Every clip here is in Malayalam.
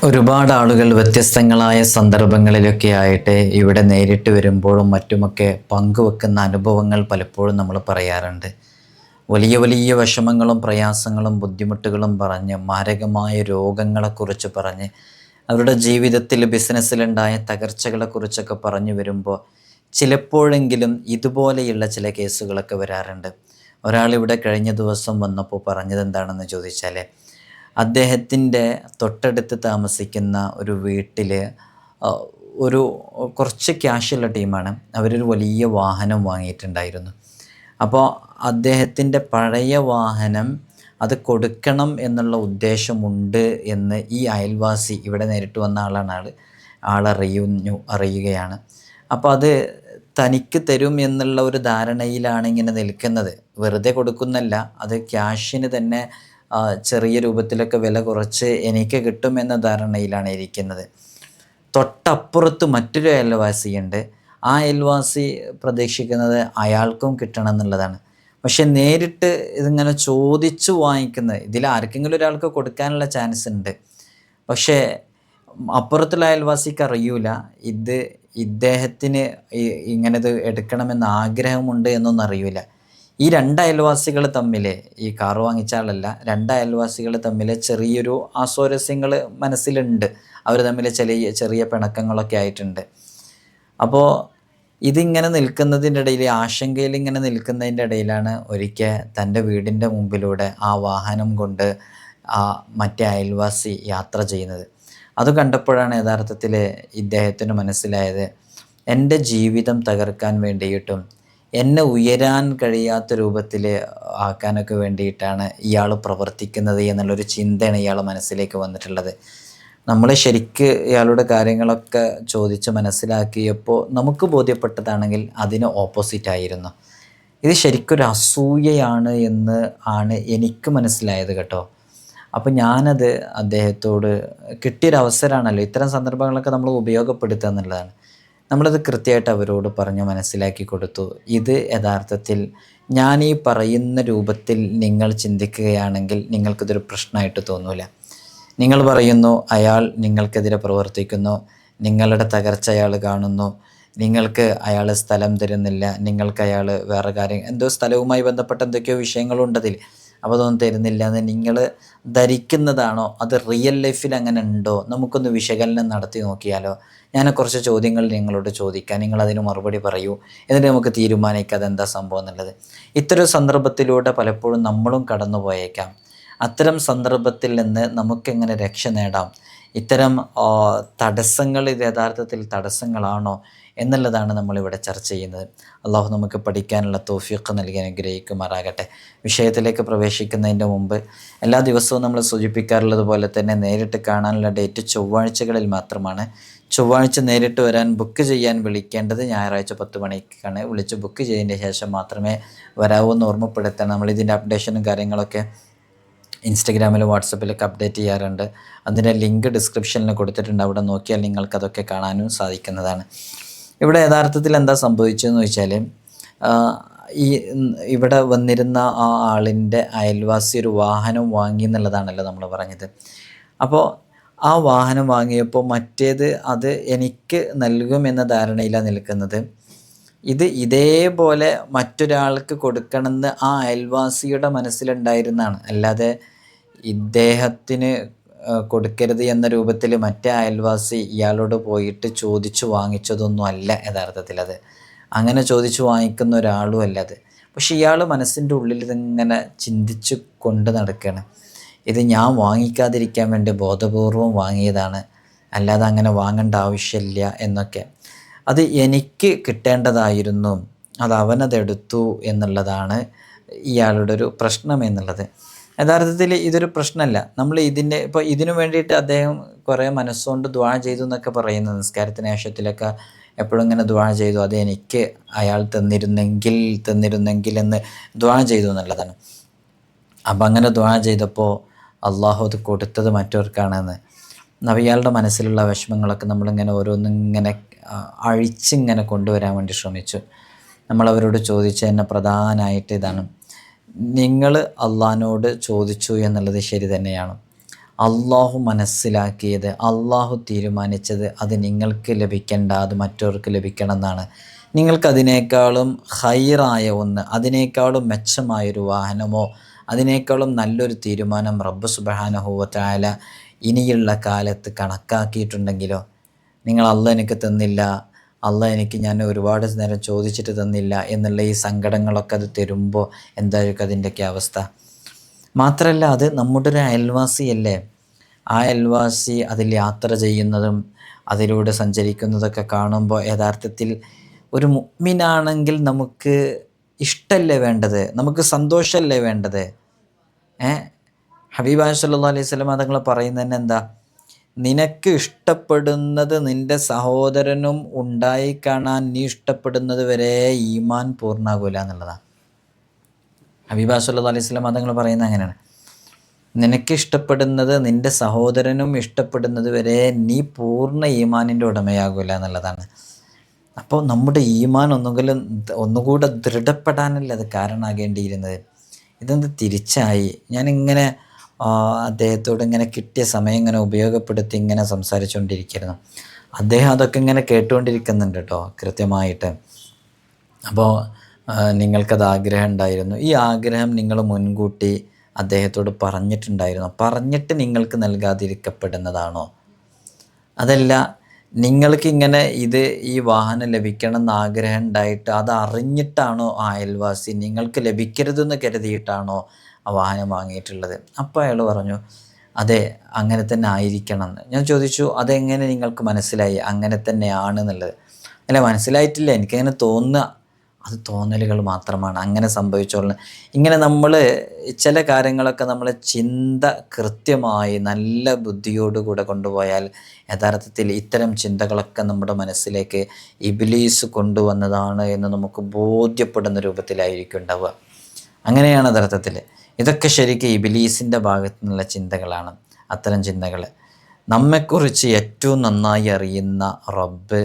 ഒരുപാട് ആളുകൾ വ്യത്യസ്തങ്ങളായ സന്ദർഭങ്ങളിലൊക്കെ ആയിട്ട് ഇവിടെ നേരിട്ട് വരുമ്പോഴും മറ്റുമൊക്കെ പങ്കുവെക്കുന്ന അനുഭവങ്ങൾ പലപ്പോഴും നമ്മൾ പറയാറുണ്ട്. വലിയ വലിയ വിഷമങ്ങളും പ്രയാസങ്ങളും ബുദ്ധിമുട്ടുകളും പറഞ്ഞ്, മാരകമായ രോഗങ്ങളെക്കുറിച്ച് പറഞ്ഞ്, അവരുടെ ജീവിതത്തിൽ ബിസിനസ്സിലുണ്ടായ തകർച്ചകളെക്കുറിച്ചൊക്കെ പറഞ്ഞു വരുമ്പോൾ ചിലപ്പോഴെങ്കിലും ഇതുപോലെയുള്ള ചില കേസുകളൊക്കെ വരാറുണ്ട്. ഒരാളിവിടെ കഴിഞ്ഞ ദിവസം വന്നപ്പോൾ പറഞ്ഞത് എന്താണെന്ന് ചോദിച്ചാൽ, അദ്ദേഹത്തിൻ്റെ തൊട്ടടുത്ത് താമസിക്കുന്ന ഒരു വീട്ടിൽ ഒരു കുറച്ച് ക്യാഷുള്ള ടീമാണ്. അവരൊരു വലിയ വാഹനം വാങ്ങിയിട്ടുണ്ടായിരുന്നു. അപ്പോൾ അദ്ദേഹത്തിൻ്റെ പഴയ വാഹനം അത് കൊടുക്കണം എന്നുള്ള ഉദ്ദേശമുണ്ട് എന്ന് ഈ അയൽവാസി, ഇവിടെ നേരിട്ട് വന്ന ആളാണ്, അറിയുകയാണ്. അപ്പോൾ അത് തനിക്ക് തരും എന്നുള്ള ഒരു ധാരണയിലാണ് ഇങ്ങനെ നിൽക്കുന്നത്. വെറുതെ കൊടുക്കുന്നല്ല, അത് ക്യാഷിന് തന്നെ ചെറിയ രൂപത്തിലൊക്കെ വില കുറച്ച് എനിക്ക് കിട്ടുമെന്ന ധാരണയിലാണ് ഇരിക്കുന്നത്. തൊട്ടപ്പുറത്ത് മറ്റൊരു അയൽവാസിയുണ്ട്. ആ അയൽവാസി പ്രതീക്ഷിക്കുന്നത് അയാൾക്കും കിട്ടണം എന്നുള്ളതാണ്. പക്ഷെ നേരിട്ട് ഇതിങ്ങനെ ചോദിച്ചു വാങ്ങിക്കുന്നത്, ഇതിൽ ആർക്കെങ്കിലും ഒരാൾക്ക് കൊടുക്കാനുള്ള ചാൻസ് ഉണ്ട്. പക്ഷേ അപ്പുറത്തുള്ള അയൽവാസിക്ക് അറിയൂല ഇത് ഇദ്ദേഹത്തിന് ഇങ്ങനത് എടുക്കണമെന്ന് ആഗ്രഹമുണ്ട് എന്നൊന്നും അറിയൂല. ഈ രണ്ട് അയൽവാസികൾ തമ്മിൽ, ഈ കാർ വാങ്ങിച്ച ആളല്ല, രണ്ട് അയൽവാസികൾ തമ്മിൽ ചെറിയൊരു അസ്വാരസ്യങ്ങൾ മനസ്സിലുണ്ട്. അവർ തമ്മിൽ ചെറിയ പിണക്കങ്ങളൊക്കെ ആയിട്ടുണ്ട്. അപ്പോൾ ഇതിങ്ങനെ നിൽക്കുന്നതിൻ്റെ ഇടയിൽ, ആശങ്കയിൽ ഇങ്ങനെ നിൽക്കുന്നതിൻ്റെ ഇടയിലാണ് ഒരിക്കൽ തൻ്റെ വീടിൻ്റെ മുമ്പിലൂടെ ആ വാഹനം കൊണ്ട് മറ്റേ അയൽവാസി യാത്ര ചെയ്യുന്നത്. അത് കണ്ടപ്പോഴാണ് യഥാർത്ഥത്തിൽ ഇദ്ദേഹത്തിന് മനസ്സിലായത്, എൻ്റെ ജീവിതം തകർക്കാൻ വേണ്ടിയിട്ടും എന്നെ ഉയരാൻ കഴിയാത്ത രൂപത്തിൽ ആക്കാനൊക്കെ വേണ്ടിയിട്ടാണ് ഇയാൾ പ്രവർത്തിക്കുന്നത് എന്നുള്ളൊരു ചിന്തയാണ് ഇയാളെ മനസ്സിലേക്ക് വന്നിട്ടുള്ളത്. നമ്മൾ ശരിക്ക് ഇയാളുടെ കാര്യങ്ങളൊക്കെ ചോദിച്ച് മനസ്സിലാക്കിയപ്പോൾ നമുക്ക് ബോധ്യപ്പെട്ടതാണെങ്കിൽ അതിന് ഓപ്പോസിറ്റായിരുന്നു. ഇത് ശരിക്കൊരു അസൂയയാണ് എന്ന് ആണ് എനിക്ക് മനസ്സിലായത് കേട്ടോ. അപ്പോൾ ഞാനത് അദ്ദേഹത്തോട്, കിട്ടിയൊരവസരമാണല്ലോ, ഇത്തരം സന്ദർഭങ്ങളൊക്കെ നമ്മൾ ഉപയോഗപ്പെടുത്തുക എന്നുള്ളതാണ്. നമ്മളത് കൃത്യമായിട്ട് അവരോട് പറഞ്ഞ് മനസ്സിലാക്കി കൊടുത്തു. ഇത് യഥാർത്ഥത്തിൽ ഞാൻ ഈ പറയുന്ന രൂപത്തിൽ നിങ്ങൾ ചിന്തിക്കുകയാണെങ്കിൽ നിങ്ങൾക്കിതൊരു പ്രശ്നമായിട്ട് തോന്നൂല. നിങ്ങൾ പറയുന്നു അയാൾ നിങ്ങൾക്കെതിരെ പ്രവർത്തിക്കുന്നു, നിങ്ങളുടെ തകർച്ച അയാൾ കാണുന്നു, നിങ്ങൾക്ക് അയാൾ സ്ഥലം തരുന്നില്ല, നിങ്ങൾക്ക് അയാൾ വേറെ കാര്യം എന്തോ സ്ഥലവുമായി ബന്ധപ്പെട്ട എന്തൊക്കെയോ വിഷയങ്ങളുണ്ടതിൽ, അപ്പോൾ അതൊന്നും തരുന്നില്ല എന്ന് നിങ്ങൾ ധരിക്കുന്നതാണോ? അത് റിയൽ ലൈഫിൽ അങ്ങനെ ഉണ്ടോ? നമുക്കൊന്ന് വിശകലനം നടത്തി നോക്കിയാലോ? ഞാൻ കുറച്ച് ചോദ്യങ്ങൾ നിങ്ങളോട് ചോദിക്കാം, നിങ്ങളതിന് മറുപടി പറയൂ, എന്നിട്ട് നമുക്ക് തീരുമാനിക്കാം അതെന്താ സംഭവം എന്നുള്ളത്. ഇത്തരം സന്ദർഭത്തിലൂടെ പലപ്പോഴും നമ്മളും കടന്നു പോയേക്കാം. അത്തരം സന്ദർഭത്തിൽ നിന്ന് നമുക്കെങ്ങനെ രക്ഷ നേടാം? ഇത്തരം തടസ്സങ്ങൾ ഇത് യഥാർത്ഥത്തിൽ തടസ്സങ്ങളാണോ എന്നുള്ളതാണ് നമ്മളിവിടെ ചർച്ച ചെയ്യുന്നത്. അള്ളാഹു നമുക്ക് പഠിക്കാനുള്ള തൗഫീഖ് നൽകി അനുഗ്രഹിക്കുമാറാകട്ടെ. വിഷയത്തിലേക്ക് പ്രവേശിക്കുന്നതിൻ്റെ മുമ്പ് എല്ലാ ദിവസവും നമ്മൾ സൂചിപ്പിക്കാറുള്ളത് പോലെ തന്നെ നേരിട്ട് കാണാനുള്ള ഡേറ്റ് ചൊവ്വാഴ്ചകളിൽ മാത്രമാണ്. ചൊവ്വാഴ്ച നേരിട്ട് വരാൻ ബുക്ക് ചെയ്യാൻ വിളിക്കേണ്ടത് ഞായറാഴ്ച 10 മണിക്കാണ്. വിളിച്ച് ബുക്ക് ചെയ്തതിന് ശേഷം മാത്രമേ വരാവൂ എന്ന് ഓർമ്മപ്പെടുത്തണം. നമ്മളിതിൻ്റെ അപ്ഡേഷനും കാര്യങ്ങളൊക്കെ ഇൻസ്റ്റഗ്രാമിലും വാട്സപ്പിലൊക്കെ അപ്ഡേറ്റ് ചെയ്യാറുണ്ട്. അതിൻ്റെ ലിങ്ക് ഡിസ്ക്രിപ്ഷനിൽ കൊടുത്തിട്ടുണ്ട്, അവിടെ നോക്കിയാൽ നിങ്ങൾക്കതൊക്കെ കാണാനും സാധിക്കുന്നതാണ്. ഇവിടെ യഥാർത്ഥത്തിൽ എന്താ സംഭവിച്ചതെന്ന് വെച്ചാൽ, ഈ ഇവിടെ വന്നിരുന്ന ആ ആളിൻ്റെ അയൽവാസി ഒരു വാഹനം വാങ്ങി എന്നുള്ളതാണല്ലോ നമ്മൾ പറഞ്ഞത്. അപ്പോൾ ആ വാഹനം വാങ്ങിയപ്പോൾ മറ്റേത് അത് എനിക്ക് നൽകുമെന്ന ധാരണയിലാണ് നിൽക്കുന്നത്. ഇത് ഇതേപോലെ മറ്റൊരാൾക്ക് കൊടുക്കണമെന്ന് ആ അയൽവാസിയുടെ മനസ്സിലുണ്ടായിരുന്നതാണ്. അല്ലാതെ ഇദ്ദേഹത്തിന് കൊടുക്കരുത് എന്ന രൂപത്തിൽ മറ്റേ അയൽവാസി ഇയാളോട് പോയിട്ട് ചോദിച്ചു വാങ്ങിച്ചതൊന്നും അല്ല യഥാർത്ഥത്തിൽ. അത് അങ്ങനെ ചോദിച്ചു വാങ്ങിക്കുന്ന ഒരാളും അല്ല അത്. പക്ഷെ ഇയാൾ മനസ്സിൻ്റെ ഉള്ളിൽ ഇതിങ്ങനെ ചിന്തിച്ചു കൊണ്ട് നടക്കുകയാണ്, ഇത് ഞാൻ വാങ്ങിക്കാതിരിക്കാൻ വേണ്ടി ബോധപൂർവം വാങ്ങിയതാണ്, അല്ലാതെ അങ്ങനെ വാങ്ങേണ്ട ആവശ്യമില്ല എന്നൊക്കെ. അത് എനിക്ക് കിട്ടേണ്ടതായിരുന്നു, അത് അവനതെടുത്തു എന്നുള്ളതാണ് ഇയാളുടെ ഒരു പ്രശ്നം എന്നുള്ളത്. യഥാർത്ഥത്തിൽ ഇതൊരു പ്രശ്നമല്ല. നമ്മൾ ഇതിനു വേണ്ടിയിട്ട് അദ്ദേഹം കുറേ മനസ്സുകൊണ്ട് ദുആ ചെയ്തു എന്നൊക്കെ പറയുന്നത്, നിസ്കാരത്തിന് ശേഷത്തിലൊക്കെ എപ്പോഴും ഇങ്ങനെ ദുആ ചെയ്തു, അത് എനിക്ക് അയാൾ തന്നിരുന്നെങ്കിൽ എന്ന് ദുആ ചെയ്തു എന്നുള്ളതാണ്. അപ്പം അങ്ങനെ ദുആ ചെയ്തപ്പോൾ അള്ളാഹു അത് കൊടുത്തത് മറ്റവർക്കാണെന്ന്. ഇയാളുടെ മനസ്സിലുള്ള വിഷമങ്ങളൊക്കെ നമ്മളിങ്ങനെ ഓരോന്നിങ്ങനെ അഴിച്ചിങ്ങനെ കൊണ്ടുവരാൻ വേണ്ടി ശ്രമിച്ചു. നമ്മളവരോട് ചോദിച്ചതിന് പ്രധാനമായിട്ട് ഇതാണ്, നിങ്ങൾ അള്ളാഹിനോട് ചോദിച്ചു എന്നുള്ളത് ശരി തന്നെയാണ്. അള്ളാഹു മനസ്സിലാക്കിയത്, അള്ളാഹു തീരുമാനിച്ചത് അത് നിങ്ങൾക്ക് ലഭിക്കേണ്ട, അത് മറ്റവർക്ക് ലഭിക്കണം എന്നാണ്. നിങ്ങൾക്കതിനേക്കാളും ഹൈറായ ഒന്ന്, അതിനേക്കാളും മെച്ചമായൊരു വാഹനമോ അതിനേക്കാളും നല്ലൊരു തീരുമാനം റബ്ബ് സുബ്ഹാനഹു വ തആല ഇനിയുള്ള കാലത്ത് കണക്കാക്കിയിട്ടുണ്ടെങ്കിലോ, നിങ്ങൾ അള്ളാഹ് എനിക്ക് തന്നില്ല, അള്ളാഹ് എനിക്ക് ഞാൻ ഒരുപാട് നേരം ചോദിച്ചിട്ട് തന്നില്ല എന്നുള്ള ഈ സങ്കടങ്ങളൊക്കെ അത് തരുമ്പോൾ എന്തായിരിക്കും അതിൻ്റെയൊക്കെ അവസ്ഥ? മാത്രമല്ല അത് നമ്മുടെ ഒരു അയൽവാസിയല്ലേ. ആ അയൽവാസി അതിൽ യാത്ര ചെയ്യുന്നതും അതിലൂടെ സഞ്ചരിക്കുന്നതൊക്കെ കാണുമ്പോൾ യഥാർത്ഥത്തിൽ ഒരു മുഅ്മിനാണെങ്കിൽ നമുക്ക് ഇഷ്ടമല്ലേ വേണ്ടത്, നമുക്ക് സന്തോഷമല്ലേ വേണ്ടത്? ഹബീബായ സല്ലല്ലാഹു അലൈഹി വസല്ലം തങ്ങൾ പറയുന്നത് തന്നെ എന്താ? നിനക്ക് ഇഷ്ടപ്പെടുന്നത് നിൻ്റെ സഹോദരനും ഉണ്ടായി കാണാൻ നീ ഇഷ്ടപ്പെടുന്നത് വരെ ഈമാൻ പൂർണ്ണാകൂല എന്നുള്ളതാണ്. ഹബീബായ സല്ലല്ലാഹു അലൈഹി വസല്ലം തങ്ങൾ പറയുന്നത് അങ്ങനെയാണ്. നിനക്ക് ഇഷ്ടപ്പെടുന്നത് നിൻ്റെ സഹോദരനും ഇഷ്ടപ്പെടുന്നത് വരെ നീ പൂർണ്ണ ഈമാനിൻ്റെ ഉടമയാകൂല എന്നുള്ളതാണ്. അപ്പോൾ നമ്മുടെ ഈമാൻ ഒന്നുകൂടെ ദൃഢപ്പെടാനല്ലേ അത് കാരണമാകേണ്ടിയിരുന്നത്. ഇതെന്ത് തിരിച്ചായി? ഞാനിങ്ങനെ അദ്ദേഹത്തോട് ഇങ്ങനെ കിട്ടിയ സമയം ഇങ്ങനെ ഉപയോഗപ്പെടുത്തി ഇങ്ങനെ സംസാരിച്ചുകൊണ്ടിരിക്കുന്നു. അദ്ദേഹം അതൊക്കെ ഇങ്ങനെ കേട്ടുകൊണ്ടിരിക്കുന്നുണ്ട് കേട്ടോ, കൃത്യമായിട്ട്. അപ്പോൾ നിങ്ങൾക്കത് ആഗ്രഹം ഉണ്ടായിരുന്നു. ഈ ആഗ്രഹം നിങ്ങൾ മുൻകൂട്ടി അദ്ദേഹത്തോട് പറഞ്ഞിട്ടുണ്ടായിരുന്നു. പറഞ്ഞിട്ട് നിങ്ങൾക്ക് നൽകാതിരിക്കപ്പെടുന്നതാണോ? അതല്ല നിങ്ങൾക്കിങ്ങനെ ഈ വാഹനം ലഭിക്കണം എന്ന് ആഗ്രഹം ഉണ്ടായിട്ട് അത് അറിഞ്ഞിട്ടാണോ ആ അയൽവാസി നിങ്ങൾക്ക് ലഭിക്കരുതെന്ന് കരുതിയിട്ടാണോ ആ വാഹനം വാങ്ങിയിട്ടുള്ളത്? അപ്പോൾ അയാൾ പറഞ്ഞു അതെ അങ്ങനെ തന്നെ ആയിരിക്കണം എന്ന്. ഞാൻ ചോദിച്ചു അതെങ്ങനെ നിങ്ങൾക്ക് മനസ്സിലായി അങ്ങനെ തന്നെയാണെന്നുള്ളത്? അല്ല മനസ്സിലായിട്ടില്ല, എനിക്കങ്ങനെ തോന്നുക, അത് തോന്നലുകൾ മാത്രമാണ്, അങ്ങനെ സംഭവിച്ചോളൂ. ഇങ്ങനെ നമ്മൾ ചില കാര്യങ്ങളൊക്കെ നമ്മൾ ചിന്ത കൃത്യമായി നല്ല ബുദ്ധിയോടുകൂടെ കൊണ്ടുപോയാൽ യഥാർത്ഥത്തിൽ ഇത്തരം ചിന്തകളൊക്കെ നമ്മുടെ മനസ്സിലേക്ക് ഇബ്ലീസ് കൊണ്ടുവന്നതാണ് എന്ന് നമുക്ക് ബോധ്യപ്പെടുന്ന രൂപത്തിലായിരിക്കും ഉണ്ടാവുക. അങ്ങനെയാണ് യഥാർത്ഥത്തിൽ. ഇതൊക്കെ ശരിക്കും ഇബ്ലീസിൻ്റെ ഭാഗത്തു നിന്നുള്ള ചിന്തകളാണ്. അത്തരം ചിന്തകൾ നമ്മെക്കുറിച്ച് ഏറ്റവും നന്നായി അറിയുന്ന റബ്ബ്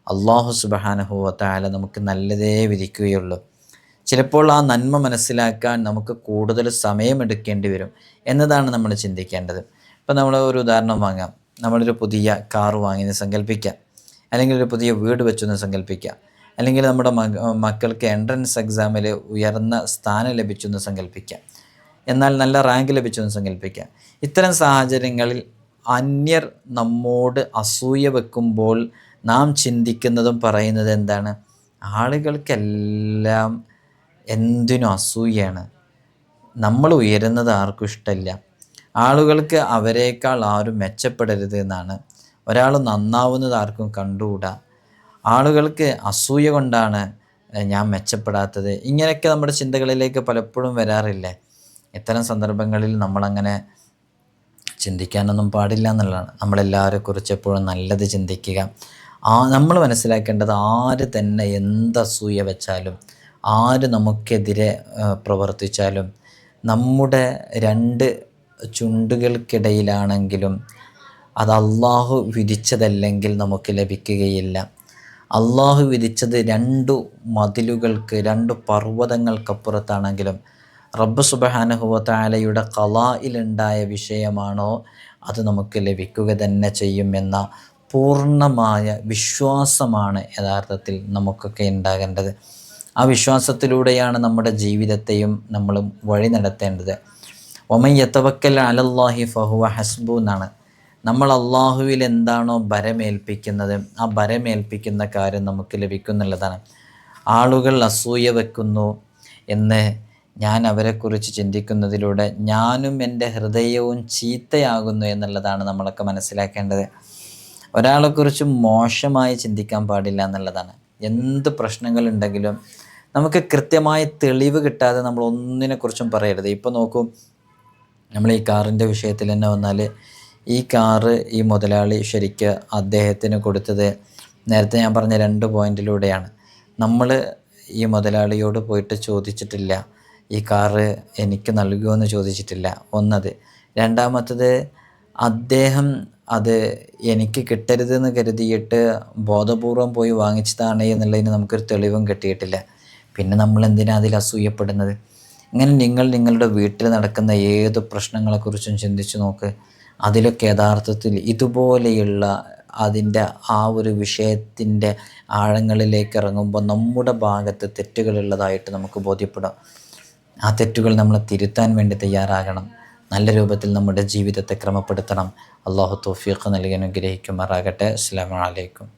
അല്ലാഹു സുബ്ഹാനഹു വ തആല നമുക്ക് നല്ലതേ വിധിക്കുകയുള്ളൂ. ചിലപ്പോൾ ആ നന്മ മനസ്സിലാക്കാൻ നമുക്ക് കൂടുതൽ സമയമെടുക്കേണ്ടി വരും എന്നതാണ് നമ്മൾ ചിന്തിക്കേണ്ടത്. ഇപ്പം നമ്മൾ ഒരു ഉദാഹരണം വാങ്ങാം. നമ്മളൊരു പുതിയ കാറ് വാങ്ങിയെന്ന് സങ്കല്പിക്കാം, അല്ലെങ്കിൽ ഒരു പുതിയ വീട് വെച്ചെന്ന് സങ്കല്പിക്കാം, അല്ലെങ്കിൽ നമ്മുടെ മക്കൾക്ക് എൻട്രൻസ് എക്സാമിൽ ഉയർന്ന സ്ഥാനം ലഭിച്ചു എന്ന് സങ്കല്പിക്കാം, എന്നാൽ നല്ല റാങ്ക് ലഭിച്ചു എന്ന് സങ്കല്പിക്കാം. ഇത്തരം സാഹചര്യങ്ങളിൽ അന്യർ നമ്മോട് അസൂയ വെക്കുമ്പോൾ നാം ചിന്തിക്കുന്നതും പറയുന്നത് എന്താണ്? ആളുകൾക്കെല്ലാം എന്തിനും അസൂയാണ്, നമ്മൾ ഉയരുന്നത് ആർക്കും ഇഷ്ടമില്ല, ആളുകൾക്ക് അവരെക്കാൾ ആരും മെച്ചപ്പെടരുത് എന്നാണ്, ഒരാൾ നന്നാവുന്നത് ആർക്കും കണ്ടുകൂടാ, ആളുകൾക്ക് അസൂയ കൊണ്ടാണ് ഞാൻ മെച്ചപ്പെടാത്തത്. ഇങ്ങനെയൊക്കെ നമ്മുടെ ചിന്തകളിലേക്ക് പലപ്പോഴും വരാറില്ലേ? ഇത്തരം സന്ദർഭങ്ങളിൽ നമ്മളങ്ങനെ ചിന്തിക്കാനൊന്നും പാടില്ല എന്നുള്ളതാണ്. നമ്മളെല്ലാവരെക്കുറിച്ച് എപ്പോഴും നല്ലത് ചിന്തിക്കുക. നമ്മൾ മനസ്സിലാക്കേണ്ടത് ആര് തന്നെ എന്തസൂയ വെച്ചാലും, ആര് നമുക്കെതിരെ പ്രവർത്തിച്ചാലും, നമ്മുടെ രണ്ട് ചുണ്ടുകൾക്കിടയിലാണെങ്കിലും അത് അള്ളാഹു വിധിച്ചതല്ലെങ്കിൽ നമുക്ക് ലഭിക്കുകയില്ല. അള്ളാഹു വിധിച്ചത് രണ്ടു മതിലുകൾക്ക്, രണ്ടു പർവ്വതങ്ങൾക്കപ്പുറത്താണെങ്കിലും റബ്ബ് സുബ്ഹാനഹു വ തആലയുടെ ഖളായിലുണ്ടായ വിഷയമാണോ അത് നമുക്ക് ലഭിക്കുക തന്നെ ചെയ്യും എന്ന പൂർണ്ണമായ വിശ്വാസമാണ് യഥാർത്ഥത്തിൽ നമുക്കൊക്കെ ഉണ്ടാകേണ്ടത്. ആ വിശ്വാസത്തിലൂടെയാണ് നമ്മുടെ ജീവിതത്തെയും നമ്മൾ വഴി നടത്തേണ്ടത്. വമൻ യതവക്കൽ അലല്ലാഹി ഫഹുവ ഹസ്ബു എന്നാണ്. നമ്മൾ അള്ളാഹുവിൽ എന്താണോ ഭരമേൽപ്പിക്കുന്നത് ആ ഭരമേൽപ്പിക്കുന്ന കാര്യം നമുക്ക് ലഭിക്കുന്നുള്ളതാണ്. ആളുകൾ അസൂയ വെക്കുന്നു എന്ന് ഞാൻ അവരെക്കുറിച്ച് ചിന്തിക്കുന്നതിലൂടെ ഞാനും എൻ്റെ ഹൃദയവും ചീത്തയാകുന്നു എന്നുള്ളതാണ് നമ്മളൊക്കെ മനസ്സിലാക്കേണ്ടത്. ഒരാളെക്കുറിച്ച് മോശമായി ചിന്തിക്കാൻ പാടില്ല എന്നുള്ളതാണ്. എന്ത് പ്രശ്നങ്ങളുണ്ടെങ്കിലും നമുക്ക് കൃത്യമായ തെളിവ് കിട്ടാതെ നമ്മൾ ഒന്നിനെക്കുറിച്ചും പറയരുത്. ഇപ്പോൾ നോക്കൂ, നമ്മൾ ഈ കാറിൻ്റെ വിഷയത്തിൽ തന്നെ വന്നാൽ, ഈ കാറ് ഈ മുതലാളി ശരിക്ക് അദ്ദേഹത്തിന് കൊടുത്തത് നേരത്തെ ഞാൻ പറഞ്ഞ 2 പോയിൻറ്റിലൂടെയാണ്. നമ്മൾ ഈ മുതലാളിയോട് പോയിട്ട് ചോദിച്ചിട്ടില്ല, ഈ കാറ് എനിക്ക് നൽകുമോ എന്ന് ചോദിച്ചിട്ടില്ല. ഒന്നത്. രണ്ടാമത്തത്, അദ്ദേഹം അത് എനിക്ക് കിട്ടരുതെന്ന് കരുതിയിട്ട് ബോധപൂർവം പോയി വാങ്ങിച്ചതാണ് എന്നുള്ളതിന് നമുക്കൊരു തെളിവും കിട്ടിയിട്ടില്ല. പിന്നെ നമ്മൾ എന്തിനാണ് അതിൽ അസൂയപ്പെടുന്നത്? ഇങ്ങനെ നിങ്ങൾ നിങ്ങളുടെ വീട്ടിൽ നടക്കുന്ന ഏത് പ്രശ്നങ്ങളെക്കുറിച്ചും ചിന്തിച്ചു നോക്ക്. അതിലൊക്കെ യഥാർത്ഥത്തിൽ ഇതുപോലെയുള്ള അതിൻ്റെ ആ ഒരു വിഷയത്തിൻ്റെ ആഴങ്ങളിലേക്ക് ഇറങ്ങുമ്പോൾ നമ്മുടെ ഭാഗത്ത് തെറ്റുകളുള്ളതായിട്ട് നമുക്ക് ബോധ്യപ്പെടാം. ആ തെറ്റുകൾ നമ്മൾ തിരുത്താൻ വേണ്ടി തയ്യാറാകണം. നല്ല രൂപത്തിൽ നമ്മുടെ ജീവിതത്തെ ക്രമപ്പെടുത്തണം. അള്ളാഹു തൗഫീഖ് നൽകി അനുഗ്രഹിക്കുമാറാകട്ടെ. അസ്സലാമു അലൈക്കും.